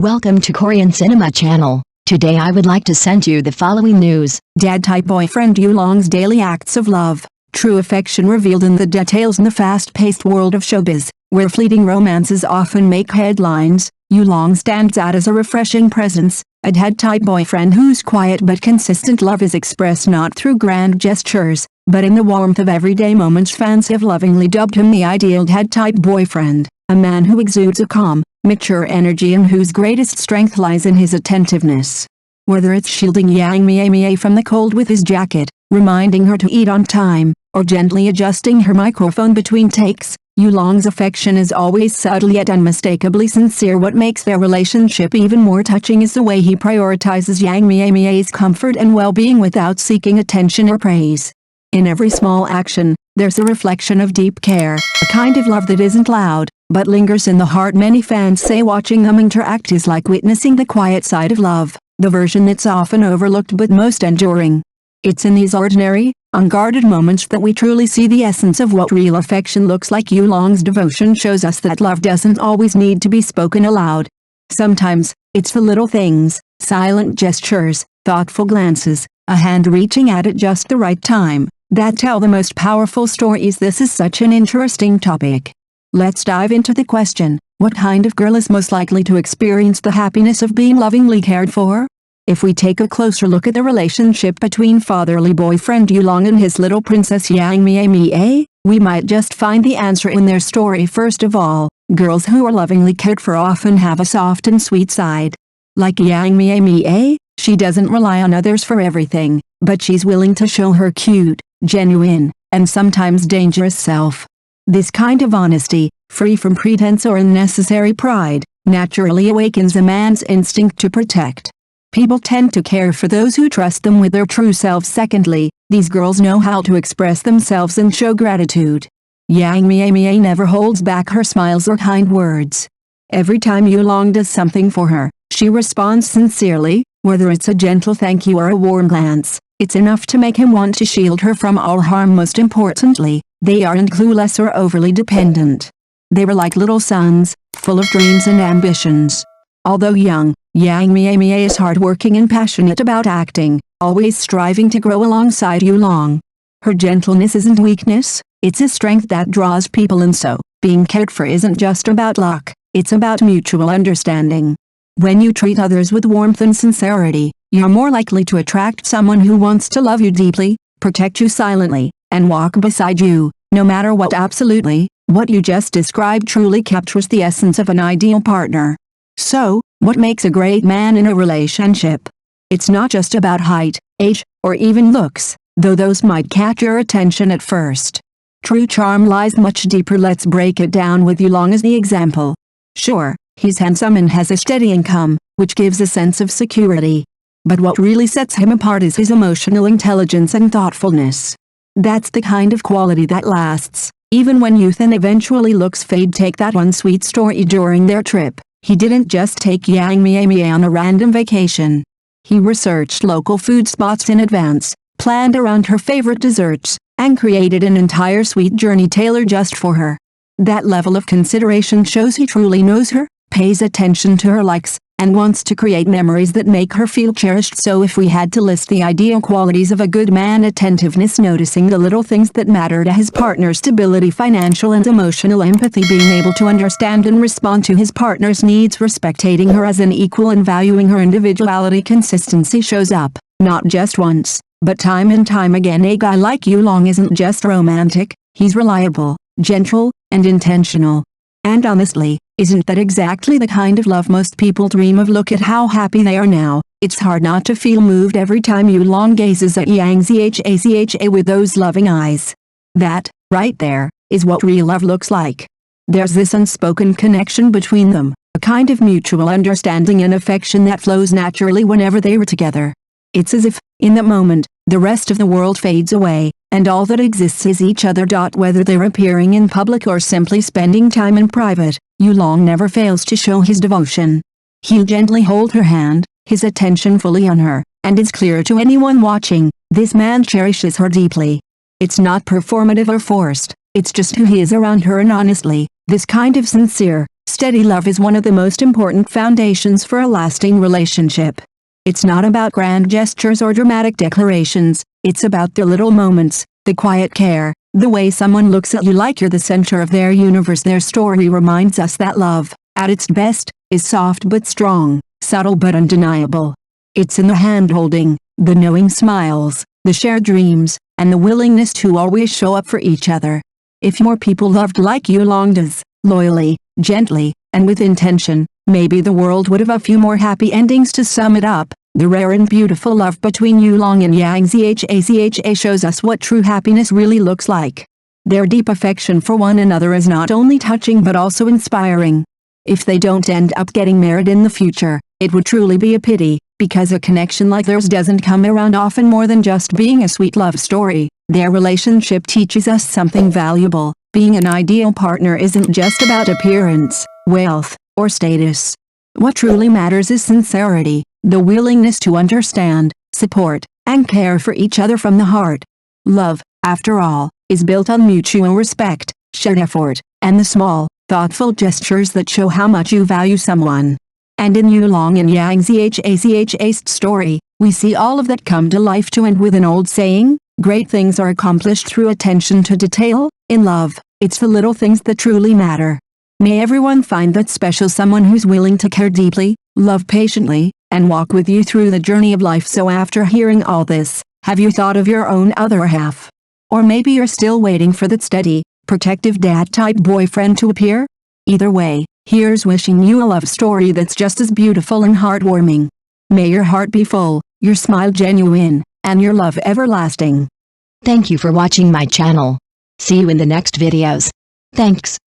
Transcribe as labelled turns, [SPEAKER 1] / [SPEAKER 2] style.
[SPEAKER 1] Welcome to Korean Cinema Channel. Today I would like to send you the following news.
[SPEAKER 2] Dad-type boyfriend Yulong's daily acts of love. True affection revealed in the details. In the fast-paced world of showbiz, where fleeting romances often make headlines, Yulong stands out as a refreshing presence, a dad-type boyfriend whose quiet but consistent love is expressed not through grand gestures, but in the warmth of everyday moments. Fans have lovingly dubbed him the ideal dad-type boyfriend, a man who exudes a calm, mature energy and whose greatest strength lies in his attentiveness. Whether it's shielding Yang Mie from the cold with his jacket, reminding her to eat on time, or gently adjusting her microphone between takes, Yulong's affection is always subtle yet unmistakably sincere. What makes their relationship even more touching is the way he prioritizes Yang Mie's comfort and well-being without seeking attention or praise. In every small action, there's a reflection of deep care, a kind of love that isn't loud, but lingers in the heart. Many fans say watching them interact is like witnessing the quiet side of love, the version that's often overlooked but most enduring. It's in these ordinary, unguarded moments that we truly see the essence of what real affection looks like. Yulong's devotion shows us that love doesn't always need to be spoken aloud. Sometimes, it's the little things, silent gestures, thoughtful glances, a hand reaching out at just the right time, that tell the most powerful stories. This is such an interesting topic. Let's dive into the question, what kind of girl is most likely to experience the happiness of being lovingly cared for? If we take a closer look at the relationship between fatherly boyfriend Yulong and his little princess Yang Mie, we might just find the answer in their story. First of all, girls who are lovingly cared for often have a soft and sweet side. Like Yang Mie, she doesn't rely on others for everything, but she's willing to show her cute, genuine, and sometimes dangerous self. This kind of honesty, free from pretense or unnecessary pride, naturally awakens a man's instinct to protect. People tend to care for those who trust them with their true selves. Secondly, these girls know how to express themselves and show gratitude. Yang Mie never holds back her smiles or kind words. Every time Yulong does something for her, she responds sincerely, whether it's a gentle thank you or a warm glance. It's enough to make him want to shield her from all harm. Most importantly, they aren't clueless or overly dependent. They were like little sons, full of dreams and ambitions. Although young, Yang Mie is hardworking and passionate about acting, always striving to grow alongside Yulong. Her gentleness isn't weakness, it's a strength that draws people in. So, being cared for isn't just about luck, it's about mutual understanding. When you treat others with warmth and sincerity, you're more likely to attract someone who wants to love you deeply, protect you silently, and walk beside you, no matter what. Absolutely, what you just described truly captures the essence of an ideal partner. So, what makes a great man in a relationship? It's not just about height, age, or even looks, though those might catch your attention at first. True charm lies much deeper. Let's break it down with Yulong as the example. Sure, he's handsome and has a steady income, which gives a sense of security. But what really sets him apart is his emotional intelligence and thoughtfulness. That's the kind of quality that lasts, even when youth and eventually looks fade. Take that one sweet story during their trip. He didn't just take Yang Mie on a random vacation. He researched local food spots in advance, planned around her favorite desserts, and created an entire sweet journey tailored just for her. That level of consideration shows he truly knows her, pays attention to her likes, and wants to create memories that make her feel cherished. So if we had to list the ideal qualities of a good man: attentiveness, noticing the little things that matter to his partner; stability, financial and emotional empathy, being able to understand and respond to his partner's needs; respecting her as an equal and valuing her individuality; consistency, shows up, not just once, but time and time again. A guy like Yulong isn't just romantic, he's reliable, gentle, and intentional. And honestly, isn't that exactly the kind of love most people dream of? Look at how happy they are now. It's hard not to feel moved every time Yulong gazes at Yang Zha with those loving eyes. That, right there, is what real love looks like. There's this unspoken connection between them, a kind of mutual understanding and affection that flows naturally whenever they are together. It's as if, in that moment, the rest of the world fades away, and all that exists is each other. Whether they're appearing in public or simply spending time in private, Yulong never fails to show his devotion. He'll gently hold her hand, his attention fully on her, and it's clear to anyone watching, this man cherishes her deeply. It's not performative or forced, it's just who he is around her. And honestly, this kind of sincere, Steady love is one of the most important foundations for a lasting relationship. It's not about grand gestures or dramatic declarations, it's about the little moments, the quiet care, the way someone looks at you like you're the center of their universe. Their story reminds us that love, at its best, is soft but strong, subtle but undeniable. It's in the hand-holding, the knowing smiles, the shared dreams, and the willingness to always show up for each other. If more people loved like Yulong does, loyally, gently, and with intention, maybe the world would have a few more happy endings. To sum it up, the rare and beautiful love between Yulong and Yang Zha shows us what true happiness really looks like. Their deep affection for one another is not only touching but also inspiring. If they don't end up getting married in the future, it would truly be a pity, because a connection like theirs doesn't come around often. More than just being a sweet love story, their relationship teaches us something valuable. Being an ideal partner isn't just about appearance, wealth, or status. What truly matters is sincerity, the willingness to understand, support, and care for each other from the heart. Love, after all, is built on mutual respect, shared effort, and the small, thoughtful gestures that show how much you value someone. And in Yulong and Yang Zha's story, we see all of that come to life too. And with an old saying, great things are accomplished through attention to detail. In love, it's the little things that truly matter. May everyone find that special someone who's willing to care deeply, love patiently, and walk with you through the journey of life. So after hearing all this, have you thought of your own other half? Or maybe you're still waiting for that steady, protective dad-type boyfriend to appear? Either way, here's wishing you a love story that's just as beautiful and heartwarming. May your heart be full, your smile genuine, and your love everlasting.
[SPEAKER 1] Thank you for watching my channel. See you in the next videos. Thanks.